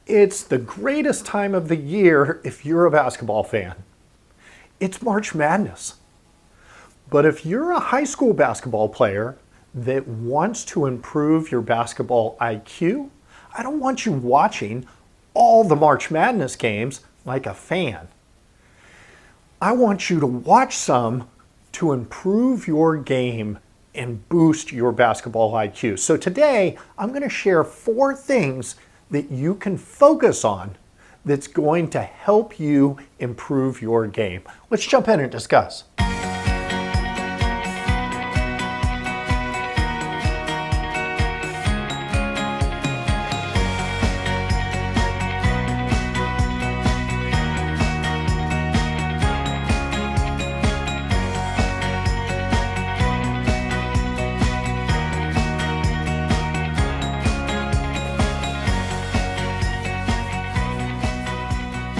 It's the greatest time of the year if you're a basketball fan. It's March Madness. But if you're a high school basketball player that wants to improve your basketball IQ, I don't want you watching all the March Madness games like a fan. I want you to watch some to improve your game and boost your basketball IQ. So today, I'm going to share 4 things that you can focus on that's going to help you improve your game. Let's jump in and discuss.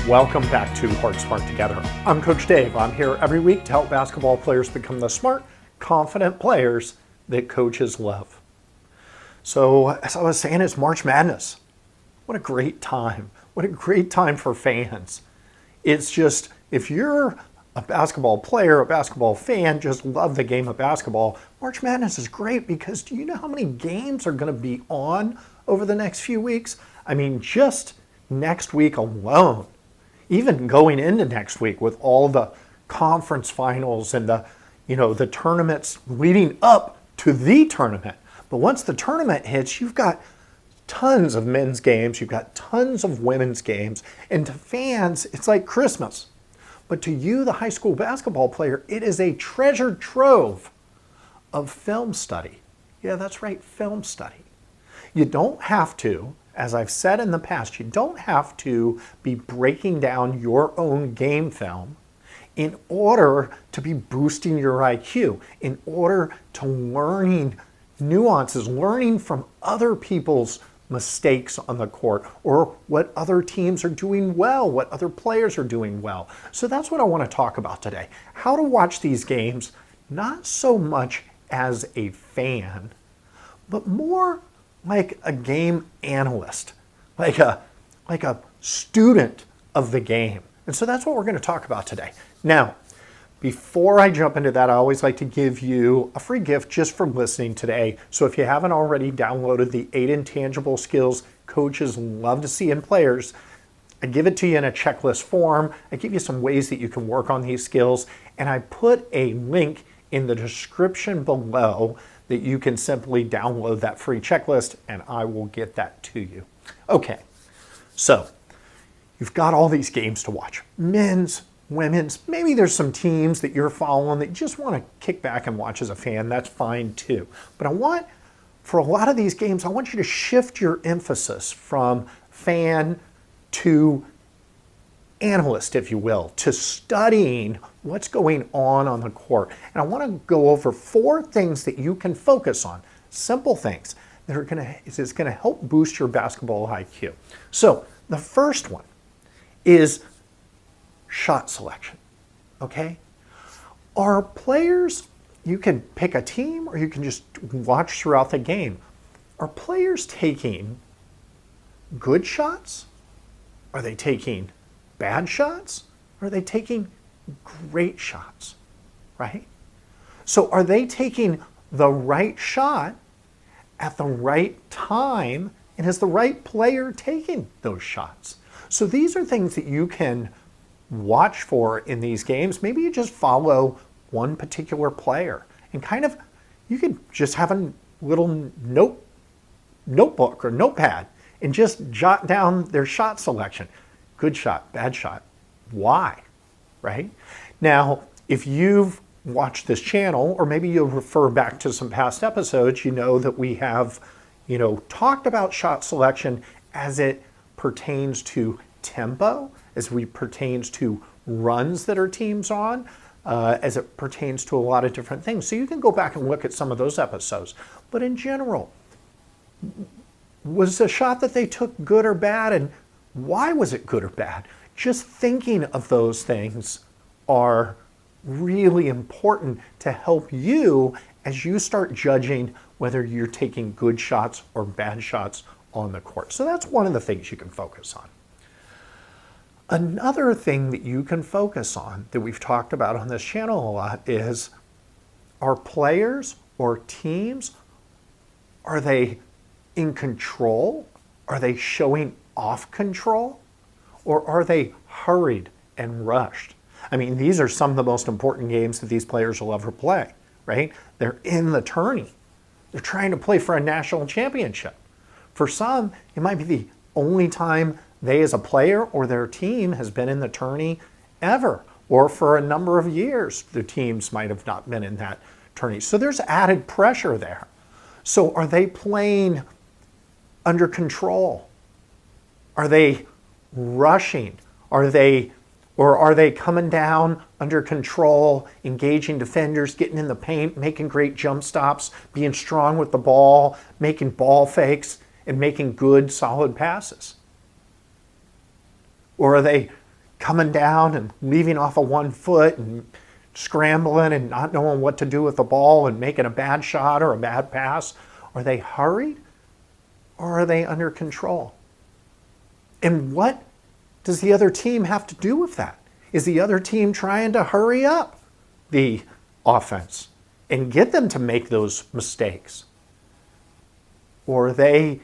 Welcome back to Hard Smart Together. I'm Coach Dave. I'm here every week to help basketball players become the smart, confident players that coaches love. So, as I was saying, it's March Madness. What a great time. What a great time for fans. It's just, if you're a basketball player, a basketball fan, just love the game of basketball, March Madness is great because do you know how many games are going to be on over the next few weeks? I mean, just next week alone. Even going into next week with all the conference finals and the tournaments leading up to the tournament. But once the tournament hits, you've got tons of men's games, you've got tons of women's games, and to fans, it's like Christmas. But to you, the high school basketball player, it is a treasure trove of film study. Yeah, that's right, film study. You don't have to, as I've said in the past, you don't have to be breaking down your own game film in order to be boosting your IQ, in order to learning nuances, learning from other people's mistakes on the court or what other teams are doing well, what other players are doing well. So that's what I want to talk about today. How to watch these games, not so much as a fan, but more like a game analyst, like a student of the game. And so that's what we're going to talk about today. Now, before I jump into that, I always like to give you a free gift just for listening today. So if you haven't already downloaded the 8 intangible skills coaches love to see in players, I give it to you in a checklist form. I give you some ways that you can work on these skills. And I put a link in the description below that you can simply download that free checklist and I will get that to you. Okay, so you've got all these games to watch. Men's, women's, maybe there's some teams that you're following that you just want to kick back and watch as a fan. That's fine too. But for a lot of these games, I want you to shift your emphasis from fan to analyst, if you will, to studying what's going on the court. And I want to go over 4 things that you can focus on, simple things that are going to help boost your basketball IQ. So the first one is shot selection. Okay? Are players, you can pick a team or you can just watch throughout the game. Are players taking good shots? Are they taking bad shots? Or are they taking great shots, right? So are they taking the right shot at the right time? And is the right player taking those shots? So these are things that you can watch for in these games. Maybe you just follow one particular player and you could just have a little notebook or notepad and just jot down their shot selection. Good shot, bad shot. Why? Right? Now, if you've watched this channel, or maybe you'll refer back to some past episodes, you know that we have, talked about shot selection as it pertains to tempo, as it pertains to runs that our team's on, as it pertains to a lot of different things. So you can go back and look at some of those episodes. But in general, was the shot that they took good or bad, and why was it good or bad? Just thinking of those things are really important to help you as you start judging whether you're taking good shots or bad shots on the court. So that's one of the things you can focus on. Another thing that you can focus on that we've talked about on this channel a lot is, are players or teams, are they in control? Are they showing off control? Or are they hurried and rushed? I mean, these are some of the most important games that these players will ever play, right? They're in the tourney. They're trying to play for a national championship. For some, it might be the only time they as a player or their team has been in the tourney ever. Or for a number of years, the teams might have not been in that tourney. So there's added pressure there. So are they playing under control? Are they rushing? Are they coming down under control, engaging defenders, getting in the paint, making great jump stops, being strong with the ball, making ball fakes, and making good, solid passes? Or are they coming down and leaving off of one foot and scrambling and not knowing what to do with the ball and making a bad shot or a bad pass? Are they hurried or are they under control? And what does the other team have to do with that? Is the other team trying to hurry up the offense and get them to make those mistakes? Or are they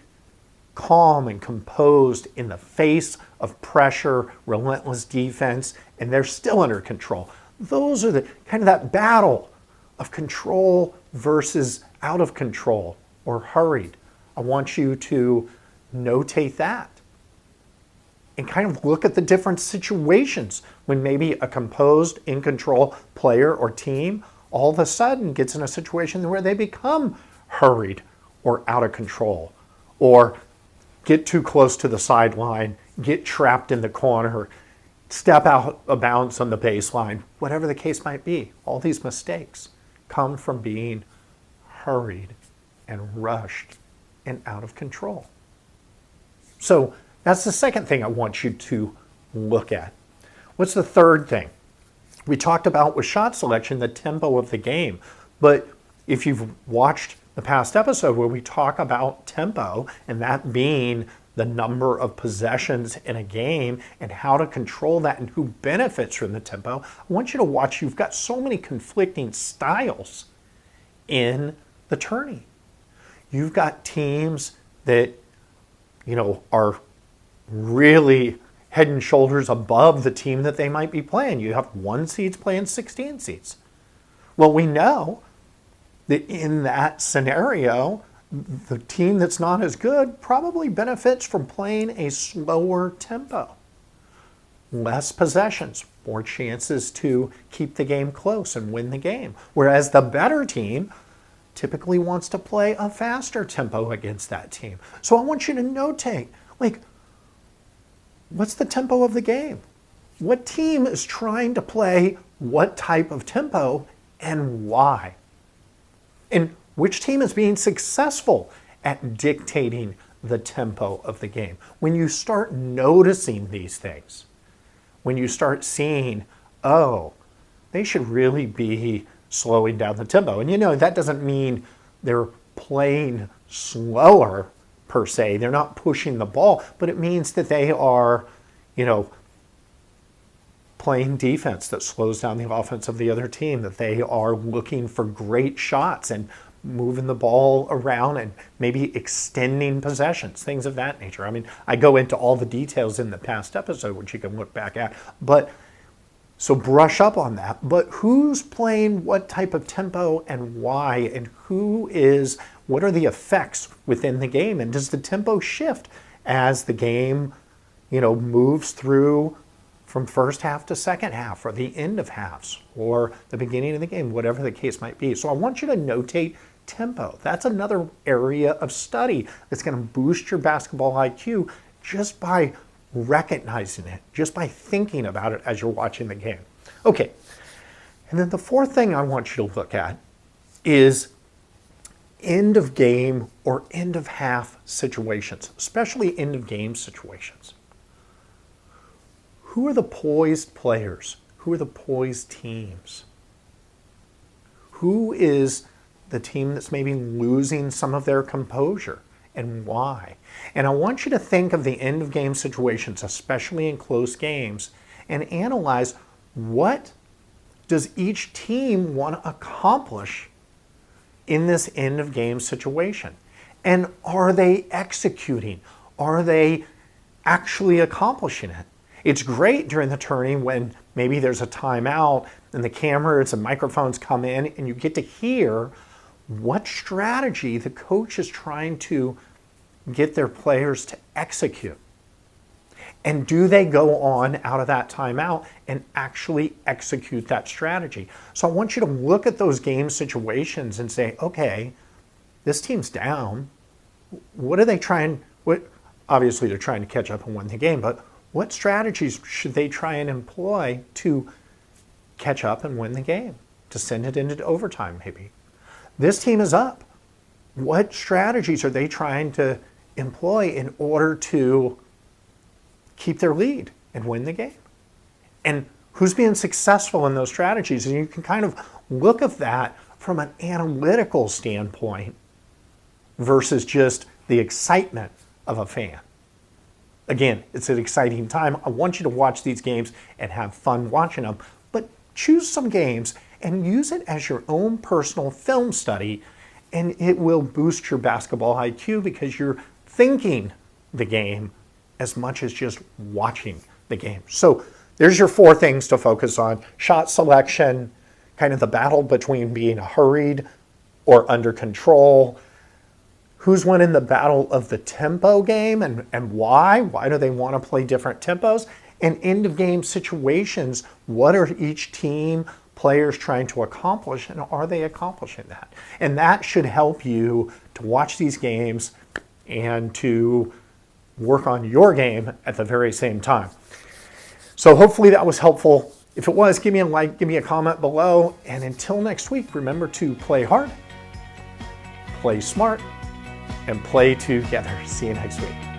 calm and composed in the face of pressure, relentless defense, and they're still under control? Those are the kind of that battle of control versus out of control or hurried. I want you to notate that and kind of look at the different situations when maybe a composed, in control player or team all of a sudden gets in a situation where they become hurried or out of control, or get too close to the sideline, get trapped in the corner, step out of bounds on the baseline, whatever the case might be. All these mistakes come from being hurried and rushed and out of control. So that's the second thing I want you to look at. What's the third thing? We talked about with shot selection, the tempo of the game. But if you've watched the past episode where we talk about tempo, and that being the number of possessions in a game and how to control that and who benefits from the tempo, I want you to watch. You've got so many conflicting styles in the tourney. You've got teams that, are really head and shoulders above the team that they might be playing. You have 1 seeds playing 16 seeds. Well, we know that in that scenario, the team that's not as good probably benefits from playing a slower tempo. Less possessions, more chances to keep the game close and win the game. Whereas the better team typically wants to play a faster tempo against that team. So I want you to notate, what's the tempo of the game? What team is trying to play what type of tempo and why? And which team is being successful at dictating the tempo of the game? When you start noticing these things, when you start seeing, oh, they should really be slowing down the tempo. And that doesn't mean they're playing slower per se. They're not pushing the ball, but it means that they are, playing defense that slows down the offense of the other team, that they are looking for great shots and moving the ball around and maybe extending possessions, things of that nature. I mean, I go into all the details in the past episode, which you can look back at, so brush up on that. But who's playing what type of tempo and why, and what are the effects within the game? And does the tempo shift as the game, moves through from first half to second half, or the end of halves, or the beginning of the game, whatever the case might be? So I want you to notate tempo. That's another area of study that's going to boost your basketball IQ just by recognizing it, just by thinking about it as you're watching the game. Okay, and then the fourth thing I want you to look at is end of game or end of half situations, especially end of game situations. Who are the poised players? Who are the poised teams? Who is the team that's maybe losing some of their composure and why. And I want you to think of the end of game situations, especially in close games, and analyze what does each team want to accomplish in this end of game situation. And are they executing? Are they actually accomplishing it? It's great during the tourney when maybe there's a timeout and the cameras and microphones come in and you get to hear what strategy the coach is trying to get their players to execute. And do they go on out of that timeout and actually execute that strategy? So I want you to look at those game situations and say, okay, this team's down. What are they trying? Obviously, they're trying to catch up and win the game, but what strategies should they try and employ to catch up and win the game, to send it into overtime maybe? This team is up. What strategies are they trying to employ in order to keep their lead and win the game? And who's being successful in those strategies? And you can kind of look at that from an analytical standpoint versus just the excitement of a fan. Again, it's an exciting time. I want you to watch these games and have fun watching them, but choose some games and use it as your own personal film study, and it will boost your basketball IQ because you're thinking the game as much as just watching the game. So there's your 4 things to focus on: shot selection, kind of the battle between being hurried or under control, who's winning the battle of the tempo game and why? Why do they want to play different tempos? And end of game situations, what are each team players trying to accomplish, and are they accomplishing that? And that should help you to watch these games and to work on your game at the very same time. So hopefully that was helpful. If it was, give me a like, give me a comment below, and until next week, remember to play hard, play smart, and play together. See you next week.